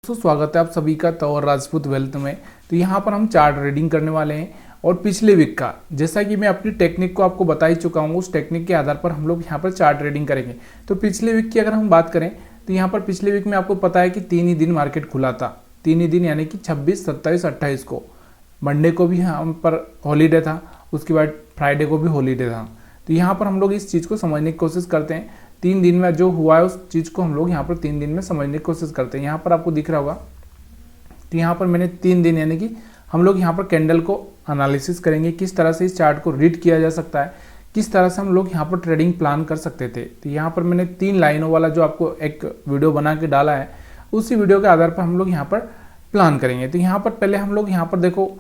दोस्तों स्वागत है आप सभी का तौर राजपूत वेल्थ में। तो यहाँ पर हम चार्ट रीडिंग करने वाले हैं और पिछले वीक का, जैसा कि मैं अपनी टेक्निक को आपको बता ही चुका हूँ, उस टेक्निक के आधार पर हम लोग यहाँ पर चार्ट रीडिंग करेंगे। तो पिछले वीक की अगर हम बात करें तो यहाँ पर पिछले वीक में आपको पता है कि 3 ही दिन मार्केट खुला था। 3 ही दिन यानी कि 26, 27, 28 को। मंडे को भी हम पर हॉलीडे था, उसके बाद फ्राइडे को भी हॉलीडे था। तो यहाँ पर हम लोग इस चीज़ को समझने की कोशिश करते हैं। 3 दिन में जो हुआ है उस चीज़ को हम लोग यहाँ पर 3 दिन में समझने की कोशिश करते हैं। यहाँ पर आपको दिख रहा होगा, तो यहाँ पर मैंने 3 दिन यानी कि हम लोग यहाँ पर कैंडल को एनालिसिस करेंगे, किस तरह से इस चार्ट को रीड किया जा सकता है, किस तरह से हम लोग यहाँ पर ट्रेडिंग प्लान कर सकते थे। तो यहाँ पर मैंने 3 लाइनों वाला जो आपको एक वीडियो बना के डाला है, उसी वीडियो के आधार पर हम लोग यहाँ पर प्लान करेंगे। तो यहाँ पर पहले हम लोग यहाँ पर देखो,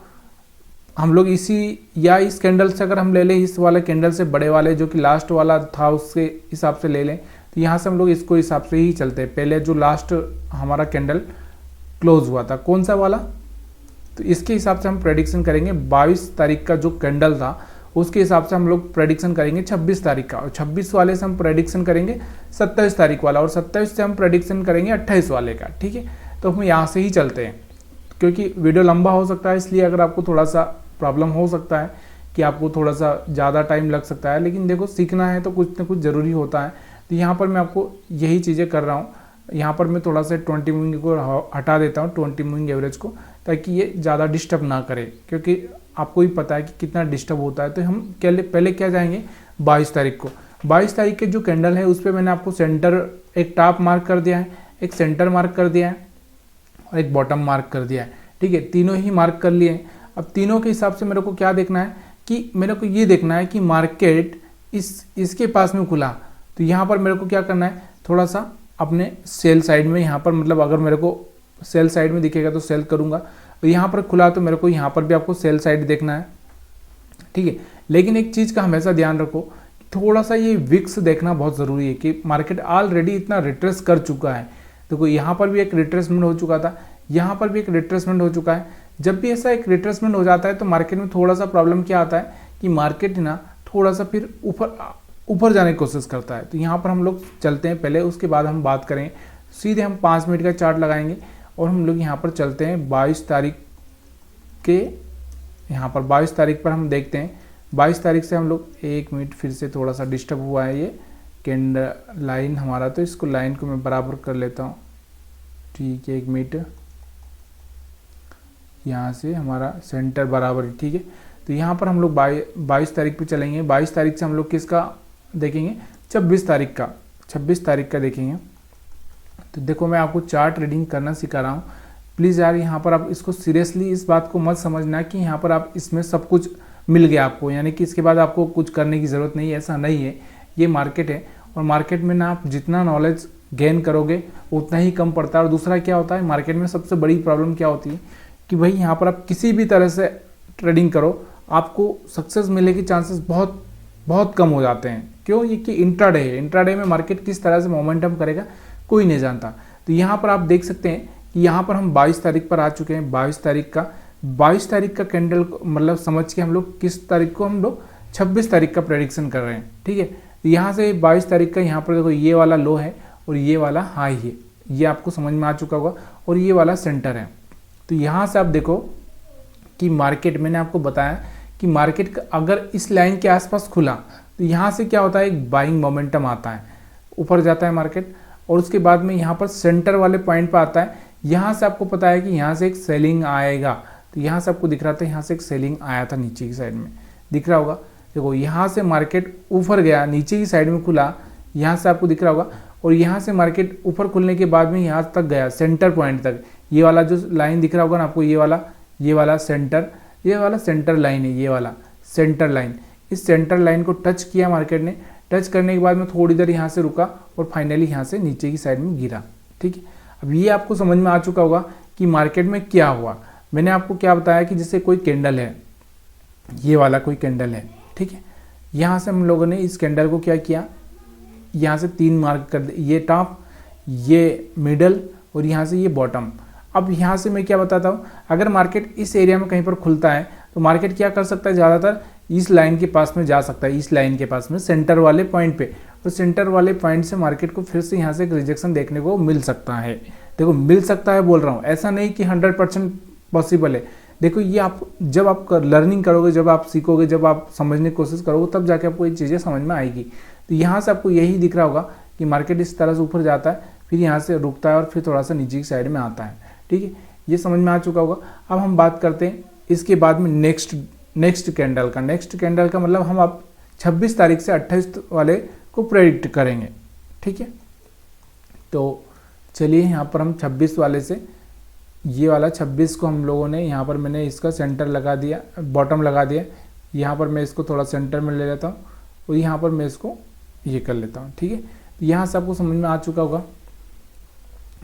हम लोग इसी या इस कैंडल से अगर हम ले लें, इस वाले कैंडल से बड़े वाले जो कि लास्ट वाला था उसके हिसाब से ले लें, तो यहाँ से हम लोग इसको हिसाब से ही चलते हैं। पहले जो लास्ट हमारा कैंडल क्लोज हुआ था कौन सा वाला, तो इसके हिसाब से हम प्रेडिक्शन करेंगे। 22 तारीख का जो कैंडल था उसके हिसाब से हम लोग प्रेडिक्शन करेंगे 26 तारीख का, और 26 वाले से हम प्रेडिक्शन करेंगे 27 तारीख वाला, और 27 से हम प्रेडिक्शन करेंगे 28 वाले का। ठीक है, तो हम यहाँ से ही चलते हैं क्योंकि वीडियो लंबा हो सकता है, इसलिए अगर आपको थोड़ा सा प्रॉब्लम हो सकता है कि आपको थोड़ा सा ज़्यादा टाइम लग सकता है, लेकिन देखो सीखना है तो कुछ ना कुछ ज़रूरी होता है। तो यहाँ पर मैं आपको यही चीज़ें कर रहा हूँ। यहाँ पर मैं थोड़ा सा 20 मूविंग को हटा देता हूँ, 20 मूविंग एवरेज को, ताकि ये ज़्यादा डिस्टर्ब ना करे, क्योंकि आपको ही पता है कि कितना डिस्टर्ब होता है। तो हम पहले क्या जाएंगे 22 तारीख को। 22 तारीख के जो कैंडल है उस पर मैंने आपको सेंटर एक टॉप मार्क कर दिया है, एक सेंटर मार्क कर दिया है और एक बॉटम मार्क कर दिया है। ठीक है, तीनों ही मार्क कर लिए। अब तीनों के हिसाब से मेरे को क्या देखना है कि मेरे को ये देखना है कि मार्केट इसके पास में खुला, तो यहाँ पर मेरे को क्या करना है, थोड़ा सा अपने सेल साइड में, यहाँ पर मतलब अगर मेरे को सेल साइड में दिखेगा तो सेल करूँगा, तो यहाँ पर खुला तो मेरे को यहाँ पर भी आपको सेल साइड देखना है। ठीक है, लेकिन एक चीज़ का हमेशा ध्यान रखो, थोड़ा सा ये विक्स देखना बहुत ज़रूरी है कि मार्केट ऑलरेडी इतना रिट्रेस कर चुका है। देखो यहाँ पर भी एक रिट्रेसमेंट हो चुका था, यहाँ पर भी एक रिट्रेसमेंट हो चुका है। जब भी ऐसा एक रिट्रेसमेंट हो जाता है तो मार्केट में थोड़ा सा प्रॉब्लम क्या आता है कि मार्केट ना थोड़ा सा फिर ऊपर जाने की कोशिश करता है। तो यहाँ पर हम लोग चलते हैं पहले, उसके बाद हम बात करें। सीधे हम 5 मिनट का चार्ट लगाएंगे और हम लोग यहाँ पर चलते हैं 22 तारीख के, यहाँ पर 22 तारीख पर हम देखते हैं। 22 तारीख से हम लोग 1 मिनट, फिर से थोड़ा सा डिस्टर्ब हुआ है ये कैंडल लाइन हमारा, तो इसको लाइन को मैं बराबर कर लेता हूँ। ठीक है, 1 मिनट, यहाँ से हमारा सेंटर बराबर है। ठीक है, तो यहाँ पर हम लोग 22 तारीख पे चलेंगे। 22 तारीख से हम लोग किसका देखेंगे, 26 तारीख का, 26 तारीख का देखेंगे। तो देखो मैं आपको चार्ट रीडिंग करना सिखा रहा हूँ, प्लीज़ यार यहाँ पर आप इसको सीरियसली इस बात को मत समझना कि यहाँ पर आप इसमें सब कुछ मिल गया आपको, यानी कि इसके बाद आपको कुछ करने की ज़रूरत नहीं है, ऐसा नहीं है। ये मार्केट है और मार्केट में ना आप जितना नॉलेज गेन करोगे उतना ही कम पड़ता है। और दूसरा क्या होता है, मार्केट में सबसे बड़ी प्रॉब्लम क्या होती है कि भाई यहाँ पर आप किसी भी तरह से ट्रेडिंग करो, आपको सक्सेस मिलने के चांसेस बहुत बहुत कम हो जाते हैं। क्यों, ये कि इंट्राडे है, इंट्राडे में मार्केट किस तरह से मोमेंटम करेगा कोई नहीं जानता। तो यहाँ पर आप देख सकते हैं कि यहाँ पर हम 22 तारीख पर आ चुके हैं। 22 तारीख का कैंडल मतलब समझ के हम लोग किस तारीख को, हम लोग 26 तारीख का प्रेडिक्शन कर रहे हैं। ठीक है, तो यहाँ से 22 तारीख का यहाँ पर देखो ये वाला लो है और ये वाला हाई है, ये आपको समझ में आ चुका होगा, और ये वाला सेंटर है। तो यहाँ से आप देखो कि मार्केट, मैंने आपको बताया कि मार्केट अगर इस लाइन के आसपास खुला तो यहाँ से क्या होता है, एक बाइंग मोमेंटम आता है, ऊपर जाता है मार्केट, और उसके बाद में यहाँ पर सेंटर वाले पॉइंट पर आता है। यहाँ से आपको पता है कि यहाँ से एक सेलिंग आएगा, तो यहाँ से आपको दिख रहा था, यहाँ से एक सेलिंग आया था नीचे की साइड में, दिख रहा होगा। देखो यहाँ से मार्केट ऊपर गया, नीचे की साइड में खुला, यहाँ से आपको दिख रहा होगा, और यहाँ से मार्केट ऊपर खुलने के बाद में यहाँ तक गया, सेंटर पॉइंट तक। ये वाला जो लाइन दिख रहा होगा ना आपको, ये वाला सेंटर लाइन है, ये वाला सेंटर लाइन। इस सेंटर लाइन को टच किया मार्केट ने, टच करने के बाद में थोड़ी देर यहाँ से रुका और फाइनली यहाँ से नीचे की साइड में गिरा। ठीक है, अब ये आपको समझ में आ चुका होगा कि मार्केट में क्या हुआ। मैंने आपको क्या बताया कि जैसे कोई कैंडल है, ये वाला कोई कैंडल है, ठीक है, यहाँ से हम लोगों ने इस कैंडल को क्या किया, यहाँ से 3 मार्क कर दे, ये टॉप, ये मिडल और यहाँ से ये बॉटम। अब यहाँ से मैं क्या बताता हूँ, अगर मार्केट इस एरिया में कहीं पर खुलता है तो मार्केट क्या कर सकता है, ज़्यादातर इस लाइन के पास में जा सकता है, इस लाइन के पास में सेंटर वाले पॉइंट पे, और सेंटर वाले पॉइंट से मार्केट को फिर से यहाँ से एक रिजेक्शन देखने को मिल सकता है। देखो मिल सकता है बोल रहा हूँ, ऐसा नहीं कि 100% पॉसिबल है। देखो ये आप जब आप लर्निंग करोगे, जब आप सीखोगे, जब आप समझने की कोशिश करोगे, तब जाके आपको ये चीज़ें समझ में आएगी। तो यहाँ से आपको यही दिख रहा होगा कि मार्केट इस तरह से ऊपर जाता है, फिर यहाँ से रुकता है और फिर थोड़ा सा नीचे की साइड में आता है। ठीक है, ये समझ में आ चुका होगा। अब हम बात करते हैं इसके बाद में नेक्स्ट कैंडल का। नेक्स्ट कैंडल का मतलब हम अब 26 तारीख से 28 वाले को प्रेडिक्ट करेंगे। ठीक है, तो चलिए यहाँ पर हम 26 वाले से, ये वाला 26 को हम लोगों ने यहाँ पर मैंने इसका सेंटर लगा दिया, बॉटम लगा दिया। यहाँ पर मैं इसको थोड़ा सेंटर में ले लेता हूँ और यहाँ पर मैं इसको ये कर लेता हूँ। ठीक है, तो यहाँ से आपको समझ में आ चुका होगा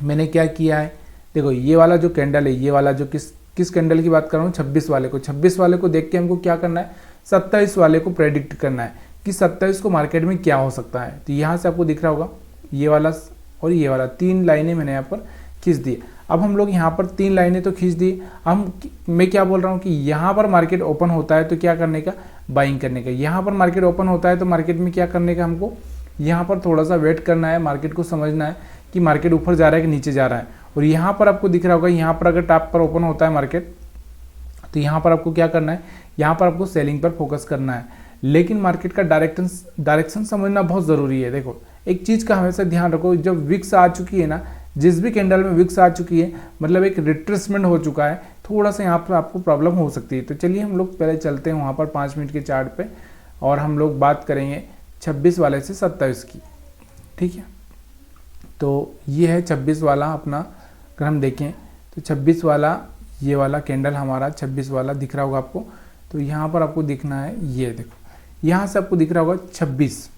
मैंने क्या किया है। देखो ये वाला जो कैंडल है, ये वाला जो किस कैंडल की बात कर रहा हूँ, 26 वाले को। 26 वाले को देख के हमको क्या करना है, 27 वाले को प्रेडिक्ट करना है कि 27 को मार्केट में क्या हो सकता है। तो यहाँ से आपको दिख रहा होगा ये वाला और ये वाला 3 लाइनें मैंने यहाँ पर खींच दी। अब हम लोग यहाँ पर 3 लाइनें तो खींच दी। मैं क्या बोल रहा हूँ कि यहाँ पर मार्केट ओपन होता है तो क्या करने का, बाइंग करने का। यहाँ पर मार्केट ओपन होता है तो मार्केट में क्या करने का, हमको यहाँ पर थोड़ा सा वेट करना है, मार्केट को समझना है कि मार्केट ऊपर जा रहा है कि नीचे जा रहा है। और यहाँ पर आपको दिख रहा होगा, यहाँ पर अगर टॉप पर ओपन होता है मार्केट तो यहाँ पर आपको क्या करना है, यहाँ पर आपको सेलिंग पर फोकस करना है। लेकिन मार्केट का डायरेक्शन समझना बहुत ज़रूरी है। देखो एक चीज़ का हमेशा ध्यान रखो, जब विक्स आ चुकी है ना, जिस भी कैंडल में विक्स आ चुकी है मतलब एक रिट्रेसमेंट हो चुका है, थोड़ा सा यहाँ पर आपको प्रॉब्लम हो सकती है। तो चलिए हम लोग पहले चलते हैं वहाँ पर 5 मिनट के चार्ट पे और हम लोग बात करेंगे 26 वाले से 27 की। ठीक है, तो ये है 26 वाला अपना। अगर हम देखें तो 26 वाला, ये वाला कैंडल हमारा 26 वाला दिख रहा होगा आपको। तो यहाँ पर आपको दिखना है, ये देखो यहाँ से आपको दिख रहा होगा 26,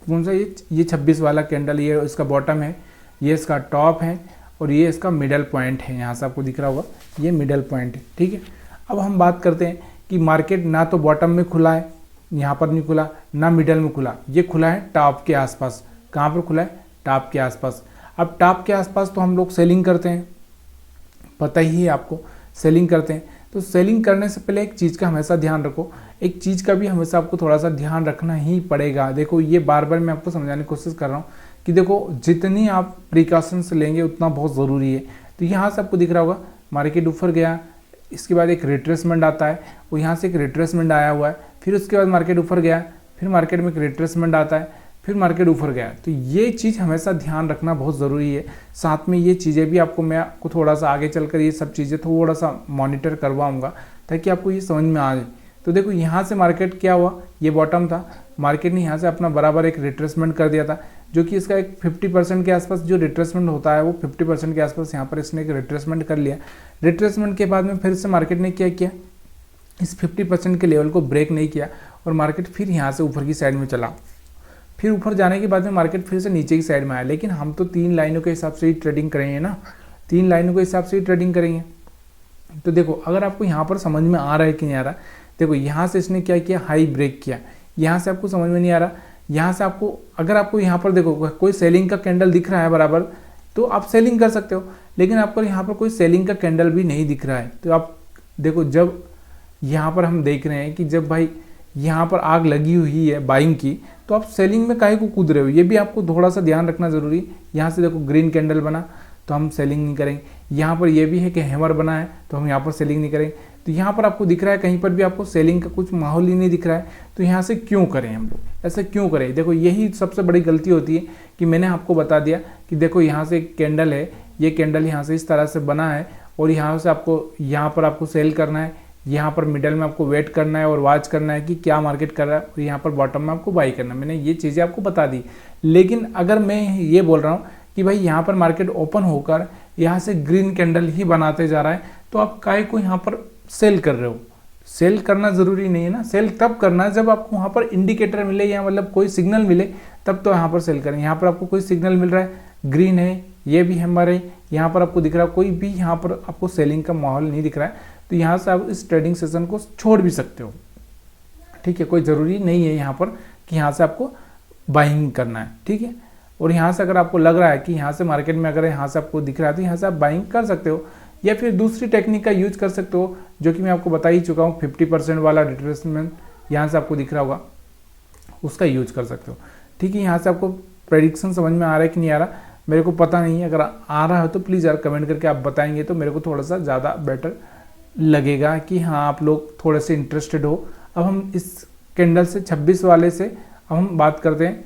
कौन सा, ये 26 वाला कैंडल, ये इसका बॉटम है, ये इसका टॉप है और ये इसका मिडल पॉइंट है। यहाँ से आपको दिख रहा होगा ये मिडल पॉइंट है। ठीक है, अब हम बात करते हैं कि मार्केट ना तो बॉटम में खुला है, यहाँ पर नहीं खुला, ना मिडल में खुला, ये खुला है टॉप के आसपास। कहाँ पर खुला है, टॉप के आसपास। अब टॉप के आसपास तो हम लोग सेलिंग करते हैं, पता ही है आपको, सेलिंग करते हैं। तो सेलिंग करने से पहले एक चीज़ का हमेशा ध्यान रखो, एक चीज़ का भी हमेशा आपको थोड़ा सा ध्यान रखना ही पड़ेगा। देखो ये बार बार मैं आपको समझाने की कोशिश कर रहा हूँ कि देखो जितनी आप प्रिकॉशंस लेंगे उतना बहुत ज़रूरी है। तो यहाँ से आपको दिख रहा होगा मार्केट ऊपर गया, इसके बाद एक रिट्रेसमेंट आता है और यहाँ से एक रिट्रेसमेंट आया हुआ है, फिर उसके बाद मार्केट ऊपर गया, फिर मार्केट में एक रिट्रेसमेंट आता है, फिर मार्केट ऊपर गया। तो ये चीज़ हमेशा ध्यान रखना बहुत ज़रूरी है। साथ में ये चीज़ें भी आपको मैं आपको थोड़ा सा आगे चलकर ये सब चीज़ें थोड़ा सा मॉनिटर करवाऊंगा ताकि आपको ये समझ में आ जाए। तो देखो यहाँ से मार्केट क्या हुआ, ये बॉटम था, मार्केट ने यहाँ से अपना बराबर एक रिट्रेसमेंट कर दिया था, जो कि इसका एक 50% के आसपास जो रिट्रेसमेंट होता है वो 50% के आसपास यहाँ पर इसने एक रिट्रेसमेंट कर लिया। रिट्रेसमेंट के बाद में फिर से मार्केट ने क्या किया, इस 50% के लेवल को ब्रेक नहीं किया और मार्केट फिर यहाँ से ऊपर की साइड में चला। फिर ऊपर जाने के बाद में मार्केट फिर से नीचे की साइड में आया। लेकिन हम तो 3 लाइनों के हिसाब से ही ट्रेडिंग करेंगे ना, 3 लाइनों के हिसाब से ही ट्रेडिंग करेंगे। तो देखो अगर आपको यहाँ पर समझ में आ रहा है कि नहीं आ रहा, देखो यहाँ से इसने क्या किया, हाई ब्रेक किया, यहाँ से आपको समझ में नहीं आ रहा। यहाँ से आपको अगर आपको यहाँ पर देखो कोई सेलिंग का कैंडल दिख रहा है बराबर तो आप सेलिंग कर सकते हो, लेकिन आपको यहाँ पर कोई सेलिंग का कैंडल भी नहीं दिख रहा है। तो आप देखो जब यहाँ पर हम देख रहे हैं कि जब भाई यहाँ पर आग लगी हुई है बाइंग की, तो आप सेलिंग में काहे को कूद रहे हो, ये भी आपको थोड़ा सा ध्यान रखना जरूरी है। यहाँ से देखो ग्रीन कैंडल बना तो हम सेलिंग नहीं करेंगे, यहाँ पर ये भी है कि हैमर बना है तो हम यहाँ पर सेलिंग नहीं करेंगे। तो यहाँ पर आपको दिख रहा है कहीं पर भी आपको सेलिंग का कुछ माहौल ही नहीं दिख रहा है, तो यहाँ से क्यों करें हम लोग, ऐसा क्यों करें। देखो यही सबसे बड़ी गलती होती है कि मैंने आपको बता दिया कि देखो यहाँ से एक कैंडल है, ये कैंडल यहाँ से इस तरह से बना है और यहाँ से आपको यहाँ पर आपको सेल करना है, यहाँ पर मिडल में आपको वेट करना है और वॉच करना है कि क्या मार्केट कर रहा है, और यहाँ पर बॉटम में आपको बाई करना है। मैंने ये चीज़ें आपको बता दी। लेकिन अगर मैं ये बोल रहा हूँ कि भाई यहाँ पर मार्केट ओपन होकर यहाँ से ग्रीन कैंडल ही बनाते जा रहा है, तो आप काहे को यहाँ पर सेल कर रहे हो। सेल करना ज़रूरी नहीं है ना, सेल तब करना है जब आपको वहाँ पर इंडिकेटर मिले या मतलब कोई सिग्नल मिले, तब तो यहाँ पर सेल करें। यहाँ पर आपको कोई सिग्नल मिल रहा है, ग्रीन है, ये भी हैमर है, यहाँ पर आपको दिख रहा है, कोई भी यहाँ पर आपको सेलिंग का माहौल नहीं दिख रहा है, तो यहाँ से आप इस ट्रेडिंग सेशन को छोड़ भी सकते हो। ठीक है, कोई ज़रूरी नहीं है यहाँ पर कि यहाँ से आपको बाइंग करना है। ठीक है, और यहाँ से अगर आपको लग रहा है कि यहाँ से मार्केट में अगर यहाँ से आपको दिख रहा है तो यहाँ से आप बाइंग कर सकते हो, या फिर दूसरी टेक्निक का यूज कर सकते हो जो कि मैं आपको बता ही चुका हूँ। 50% वाला रिट्रेसमेंट यहाँ से आपको दिख रहा होगा, उसका यूज कर सकते हो। ठीक है, यहाँ से आपको प्रेडिक्शन समझ में आ रहा है कि नहीं आ रहा, मेरे को पता नहीं है, अगर आ रहा है तो प्लीज़ यार कमेंट करके आप बताएंगे तो मेरे को थोड़ा सा ज़्यादा बेटर लगेगा कि हाँ आप लोग थोड़े से इंटरेस्टेड हो। अब हम इस कैंडल से 26 वाले से अब हम बात करते हैं,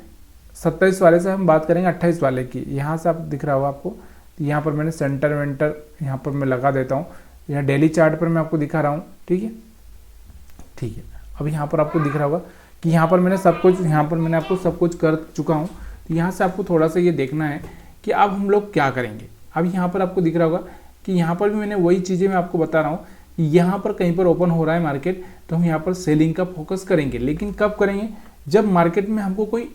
27 वाले से हम बात करेंगे 28 वाले की। यहाँ से आप दिख रहा होगा आपको, यहाँ पर मैंने सेंटर वेंटर यहाँ पर मैं लगा देता हूँ। यहाँ डेली चार्ट पर मैं आपको दिखा रहा हूँ, ठीक है। अब यहाँ पर आपको दिख रहा होगा कि यहाँ पर मैंने सब कुछ, यहाँ पर मैंने आपको सब कुछ कर चुका हूँ। तो यहाँ से आपको थोड़ा सा ये देखना है कि अब हम लोग क्या करेंगे। अब यहाँ पर आपको दिख रहा होगा कि यहाँ पर भी मैंने वही चीज़ें मैं आपको बता रहा हूँ कि यहाँ पर कहीं पर ओपन हो रहा है मार्केट, तो हम यहाँ पर सेलिंग का फोकस करेंगे। लेकिन कब करेंगे, जब मार्केट में हमको कोई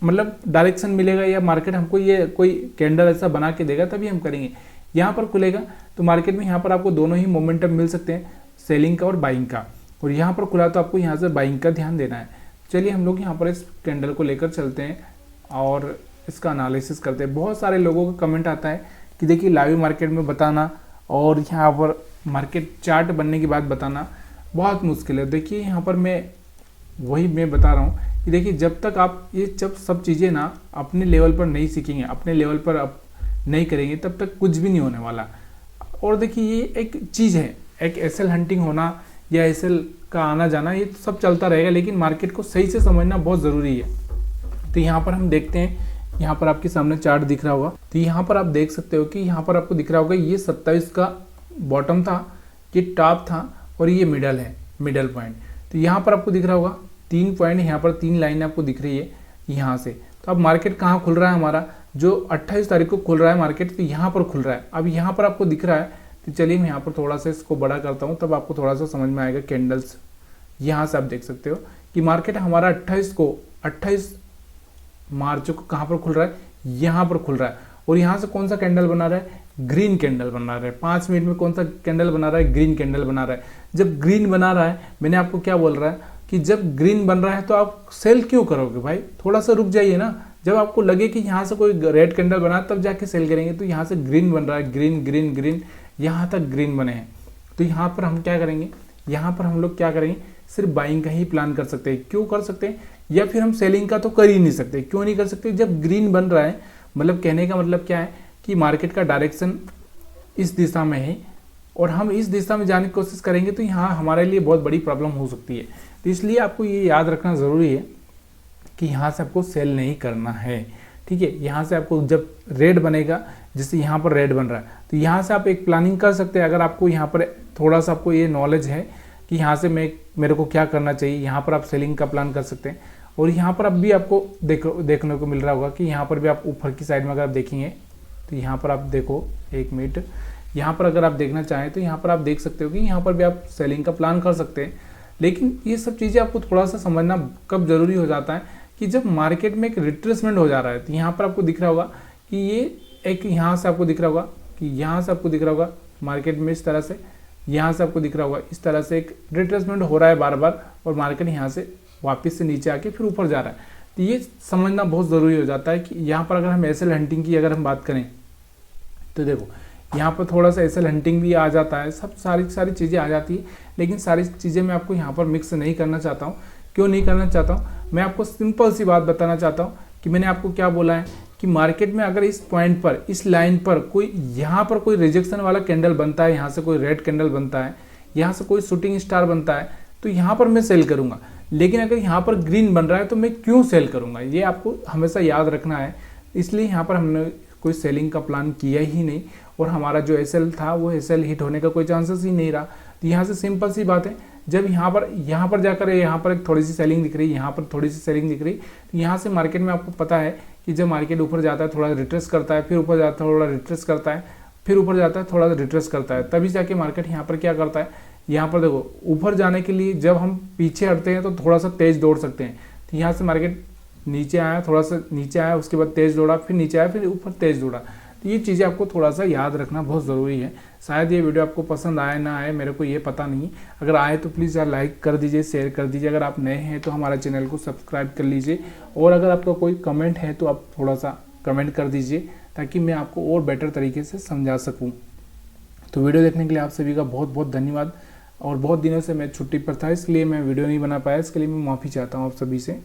मतलब डायरेक्शन मिलेगा या मार्केट हमको ये कोई कैंडल ऐसा बना के देगा तभी हम करेंगे। यहाँ पर खुलेगा तो मार्केट में यहाँ पर आपको दोनों ही मोमेंटम मिल सकते हैं, सेलिंग का और बाइंग का। और यहाँ पर खुला तो आपको यहाँ से बाइंग का ध्यान देना है। चलिए हम लोग यहाँ पर इस कैंडल को लेकर चलते हैं और इसका एनालिसिस करते हैं। बहुत सारे लोगों का कमेंट आता है कि देखिए लाइव मार्केट में बताना और यहाँ पर मार्केट चार्ट बनने के बाद बताना बहुत मुश्किल है। देखिए यहाँ पर मैं बता रहा हूँ कि देखिए जब तक आप ये सब चीज़ें ना अपने लेवल पर नहीं सीखेंगे, अपने लेवल पर आप नहीं करेंगे, तब तक कुछ भी नहीं होने वाला। और देखिए ये एक चीज़ है, एक एसएल हंटिंग होना या एसएल का आना जाना ये सब चलता रहेगा, लेकिन मार्केट को सही से समझना बहुत ज़रूरी है। तो यहाँ पर हम देखते हैं, यहाँ पर आपके सामने चार्ट दिख रहा होगा। तो यहाँ पर आप देख सकते हो कि यहाँ पर आपको दिख रहा होगा ये 27 का बॉटम था, ये टॉप था और ये मिडल है, मिडल पॉइंट। तो यहाँ पर आपको दिख रहा होगा 3 पॉइंट, यहाँ पर 3 लाइन आपको दिख रही है यहाँ से। तो अब मार्केट कहाँ खुल रहा है हमारा, जो 28 तारीख को खुल रहा है मार्केट, तो यहाँ पर खुल रहा है। अब यहाँ पर आपको दिख रहा है, तो चलिए मैं यहाँ पर थोड़ा सा इसको बड़ा करता हूँ, तब आपको थोड़ा सा समझ में आएगा। कैंडल्स यहाँ से आप देख सकते हो कि मार्केट हमारा 28 मार्च को कहाँ पर खुल रहा है, यहाँ पर खुल रहा है। और यहाँ से कौन सा कैंडल बना रहा है, ग्रीन कैंडल बना रहा है। 5 मिनट में कौन सा कैंडल बना रहा है, ग्रीन कैंडल बना रहा है। जब ग्रीन बना रहा है, मैंने आपको क्या बोल रहा है कि जब ग्रीन बन रहा है तो आप सेल क्यों करोगे भाई, थोड़ा सा रुक जाइए ना। जब आपको लगे कि यहाँ से कोई रेड कैंडल बना तब जाके सेल करेंगे। तो यहाँ से ग्रीन बन रहा है, ग्रीन ग्रीन ग्रीन, यहाँ तक ग्रीन बने हैं। तो यहाँ पर हम क्या करेंगे, यहाँ पर हम लोग क्या करेंगे, सिर्फ बाइंग का ही प्लान कर सकते हैं। क्यों कर सकते हैं, या फिर हम सेलिंग का तो कर ही नहीं सकते। क्यों नहीं कर सकते, जब ग्रीन बन रहा है, मतलब कहने का मतलब क्या है कि मार्केट का डायरेक्शन इस दिशा में है और हम इस दिशा में जाने की कोशिश करेंगे तो यहाँ हमारे लिए बहुत बड़ी प्रॉब्लम हो सकती है। तो इसलिए आपको ये याद रखना ज़रूरी है कि यहाँ से आपको सेल नहीं करना है, ठीक है। यहाँ से आपको जब रेड बनेगा, जैसे यहाँ पर रेड बन रहा है, तो यहाँ से आप एक प्लानिंग कर सकते हैं। अगर आपको यहाँ पर थोड़ा सा आपको ये नॉलेज है कि यहाँ से मेरे को क्या करना चाहिए, यहाँ पर आप सेलिंग का प्लान कर सकते हैं। और यहाँ पर अब भी आपको देखने को मिल रहा होगा कि यहाँ पर भी आप ऊपर की साइड में अगर आप देखेंगे तो यहाँ पर आप देखो, 1 मिनट, यहाँ पर अगर आप देखना चाहें तो यहाँ पर आप देख सकते हो कि यहाँ पर भी आप सेलिंग का प्लान कर सकते हैं। लेकिन ये सब चीज़ें आपको थोड़ा सा समझना कब जरूरी हो जाता है कि जब मार्केट में एक रिट्रेसमेंट हो जा रहा है। तो यहाँ पर आपको दिख रहा होगा कि ये एक, यहाँ से आपको दिख रहा होगा कि यहाँ से आपको दिख रहा होगा मार्केट में इस तरह से, यहाँ से आपको दिख रहा होगा इस तरह से एक रिट्रेसमेंट हो रहा है बार बार, और मार्केट यहाँ से वापस से नीचे आके फिर ऊपर जा रहा है। तो ये समझना बहुत ज़रूरी हो जाता है कि यहाँ पर अगर हम एसएल हंटिंग की अगर हम बात करें तो देखो यहाँ पर थोड़ा सा एसएल हंटिंग भी आ जाता है, सब सारी चीज़ें आ जाती है। लेकिन सारी चीज़ें मैं आपको यहाँ पर मिक्स नहीं करना चाहता हूँ। क्यों नहीं करना चाहता हूँ, मैं आपको सिंपल सी बात बताना चाहता हूँ कि मैंने आपको क्या बोला है कि मार्केट में अगर इस पॉइंट पर, इस लाइन पर कोई, यहाँ पर कोई रिजेक्शन वाला कैंडल बनता है, यहाँ से कोई रेड कैंडल बनता है, यहाँ से कोई शूटिंग स्टार बनता है, तो यहाँ पर मैं सेल करूँगा। लेकिन अगर यहाँ पर ग्रीन बन रहा है तो मैं क्यों सेल करूँगा, ये आपको हमेशा याद रखना है। इसलिए यहाँ पर हमने कोई सेलिंग का प्लान किया ही नहीं, और हमारा जो एसएल था वो एसएल हिट होने का कोई चांसेस ही नहीं रहा। तो यहाँ से सिंपल सी बात है, जब यहाँ पर जाकर यहाँ पर एक थोड़ी सी सेलिंग दिख रही है, यहाँ पर थोड़ी सी सेलिंग दिख रही, तो यहाँ से मार्केट में आपको पता है कि जब मार्केट ऊपर जाता है थोड़ा रिट्रेस करता है, फिर ऊपर जाता है थोड़ा रिट्रेस करता है, फिर ऊपर जाता है थोड़ा रिट्रेस करता है, तभी जाके मार्केट यहाँ पर क्या करता है, यहाँ पर देखो ऊपर जाने के लिए जब हम पीछे हटते हैं तो थोड़ा सा तेज दौड़ सकते हैं। तो यहाँ से मार्केट नीचे आया, थोड़ा सा नीचे आया, उसके बाद तेज दौड़ा, फिर नीचे आया, फिर ऊपर तेज दौड़ा। तो ये चीज़ें आपको थोड़ा सा याद रखना बहुत ज़रूरी है। शायद ये वीडियो आपको पसंद आए ना आए, मेरे को ये पता नहीं। अगर आए तो प्लीज़ यार लाइक कर दीजिए, शेयर कर दीजिए। अगर आप नए हैं तो हमारे चैनल को सब्सक्राइब कर लीजिए, और अगर आपका कोई कमेंट है तो आप थोड़ा सा कमेंट कर दीजिए ताकि मैं आपको और बेटर तरीके से समझा सकूँ। तो वीडियो देखने के लिए आप सभी का बहुत बहुत धन्यवाद। और बहुत दिनों से मैं छुट्टी पर था, इसलिए मैं वीडियो नहीं बना पाया, इसके लिए मैं माफ़ी चाहता हूँ आप सभी से।